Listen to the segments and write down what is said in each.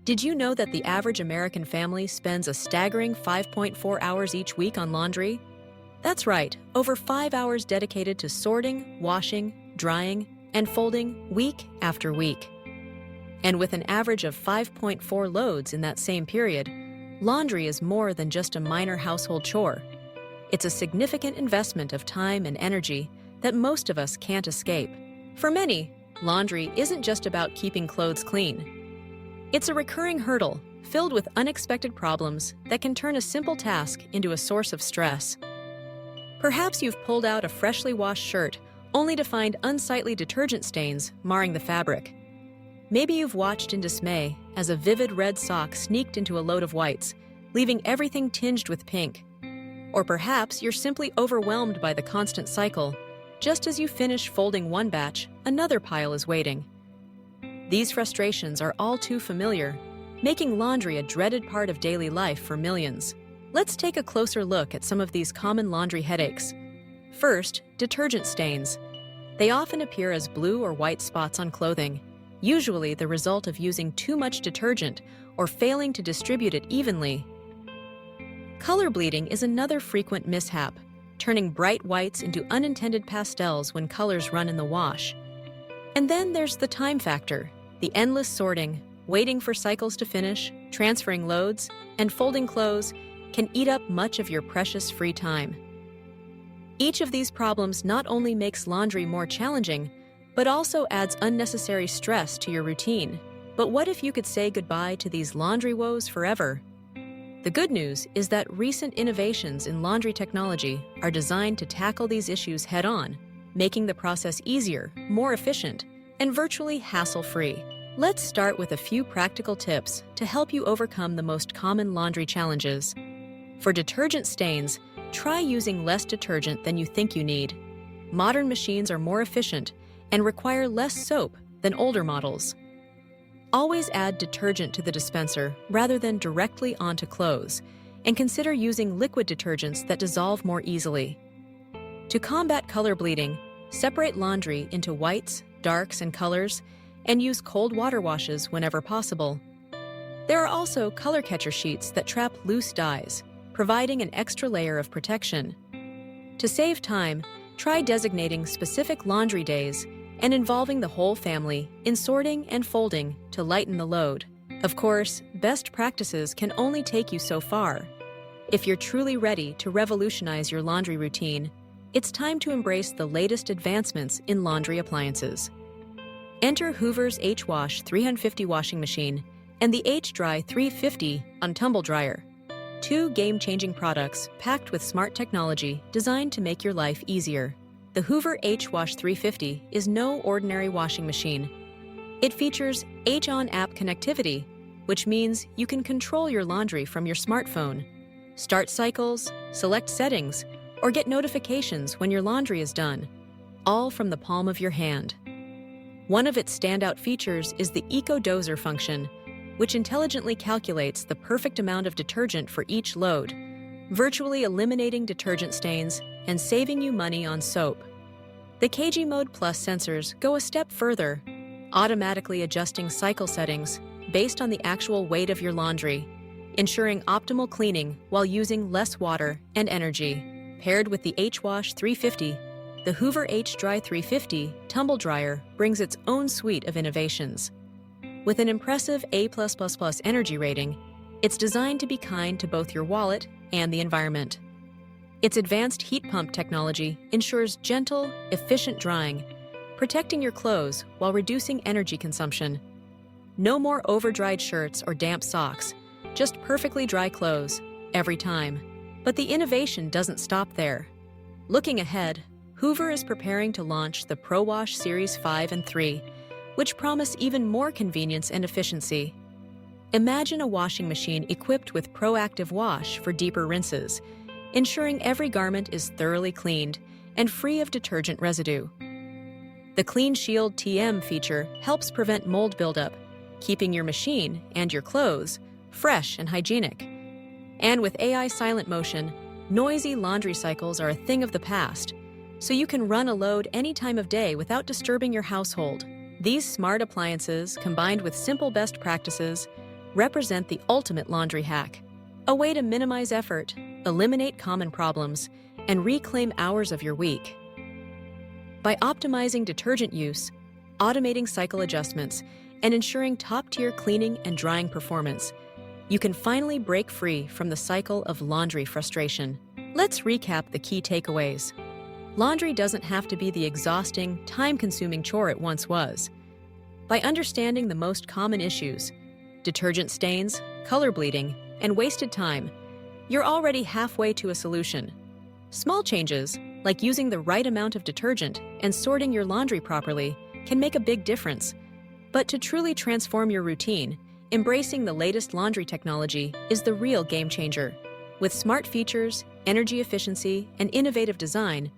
Did you know that the average American family spends a staggering 5.4 hours each week on laundry? That's right, over 5 hours dedicated to sorting, washing, drying, and folding week after week. And with an average of 5.4 loads in that same period, laundry is more than just a minor household chore. It's a significant investment of time and energy that most of us can't escape. For many, laundry isn't just about keeping clothes clean. It's a recurring hurdle filled with unexpected problems that can turn a simple task into a source of stress. Perhaps you've pulled out a freshly washed shirt only to find unsightly detergent stains marring the fabric. Maybe you've watched in dismay as a vivid red sock sneaked into a load of whites, leaving everything tinged with pink. Or perhaps you're simply overwhelmed by the constant cycle. Just as you finish folding one batch, another pile is waiting. These frustrations are all too familiar, making laundry a dreaded part of daily life for millions. Let's take a closer look at some of these common laundry headaches. First, detergent stains. They often appear as blue or white spots on clothing, usually the result of using too much detergent or failing to distribute it evenly. Color bleeding is another frequent mishap, turning bright whites into unintended pastels when colors run in the wash. And then there's the time factor. The endless sorting, waiting for cycles to finish, transferring loads, and folding clothes can eat up much of your precious free time. Each of these problems not only makes laundry more challenging, but also adds unnecessary stress to your routine. But what if you could say goodbye to these laundry woes forever? The good news is that recent innovations in laundry technology are designed to tackle these issues head-on, making the process easier, more efficient, and virtually hassle-free. Let's start with a few practical tips to help you overcome the most common laundry challenges. For detergent stains, try using less detergent than you think you need. Modern machines are more efficient and require less soap than older models. Always add detergent to the dispenser rather than directly onto clothes, and consider using liquid detergents that dissolve more easily. To combat color bleeding, separate laundry into whites, darks, and colors, and use cold water washes whenever possible. There are also color catcher sheets that trap loose dyes, providing an extra layer of protection. To save time, try designating specific laundry days and involving the whole family in sorting and folding to lighten the load. Of course, best practices can only take you so far. If you're truly ready to revolutionize your laundry routine, it's time to embrace the latest advancements in laundry appliances. Enter Hoover's H-Wash 350 washing machine and the H-Dry 350 on tumble dryer. Two game-changing products packed with smart technology designed to make your life easier. The Hoover H-Wash 350 is no ordinary washing machine. It features H-On app connectivity, which means you can control your laundry from your smartphone, start cycles, select settings, or get notifications when your laundry is done, all from the palm of your hand. One of its standout features is the Eco Doser function, which intelligently calculates the perfect amount of detergent for each load, virtually eliminating detergent stains and saving you money on soap. The KG Mode Plus sensors go a step further, automatically adjusting cycle settings based on the actual weight of your laundry, ensuring optimal cleaning while using less water and energy. Paired with the H-Wash 350, the Hoover H-Dry 350 tumble dryer brings its own suite of innovations. With an impressive A+++ energy rating, it's designed to be kind to both your wallet and the environment. Its advanced heat pump technology ensures gentle, efficient drying, protecting your clothes while reducing energy consumption. No more over-dried shirts or damp socks, just perfectly dry clothes, every time. But the innovation doesn't stop there. Looking ahead, Hoover is preparing to launch the ProWash Series 5 and 3, which promise even more convenience and efficiency. Imagine a washing machine equipped with proactive wash for deeper rinses, ensuring every garment is thoroughly cleaned and free of detergent residue. The Clean Shield TM feature helps prevent mold buildup, keeping your machine and your clothes fresh and hygienic. And with AI Silent Motion, noisy laundry cycles are a thing of the past, so you can run a load any time of day without disturbing your household. These smart appliances, combined with simple best practices, represent the ultimate laundry hack, a way to minimize effort, eliminate common problems, and reclaim hours of your week. By optimizing detergent use, automating cycle adjustments, and ensuring top-tier cleaning and drying performance, you can finally break free from the cycle of laundry frustration. Let's recap the key takeaways. Laundry doesn't have to be the exhausting, time-consuming chore it once was. By understanding the most common issues, detergent stains, color bleeding, and wasted time, you're already halfway to a solution. Small changes, like using the right amount of detergent and sorting your laundry properly, can make a big difference. But to truly transform your routine, embracing the latest laundry technology is the real game changer. With smart features, energy efficiency, and innovative design,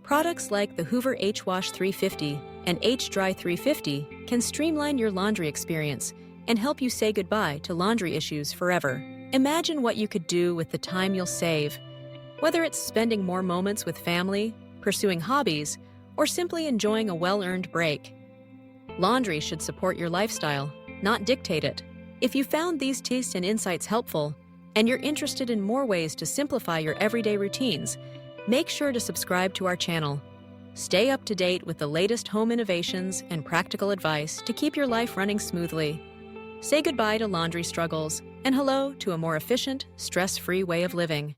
products like the Hoover H-Wash 350 and H-Dry 350 can streamline your laundry experience and help you say goodbye to laundry issues forever. Imagine what you could do with the time you'll save. Whether it's spending more moments with family, pursuing hobbies, or simply enjoying a well-earned break. Laundry should support your lifestyle, not dictate it. If you found these tips and insights helpful, and you're interested in more ways to simplify your everyday routines, make sure to subscribe to our channel. Stay up to date with the latest home innovations and practical advice to keep your life running smoothly. Say goodbye to laundry struggles and hello to a more efficient, stress-free way of living.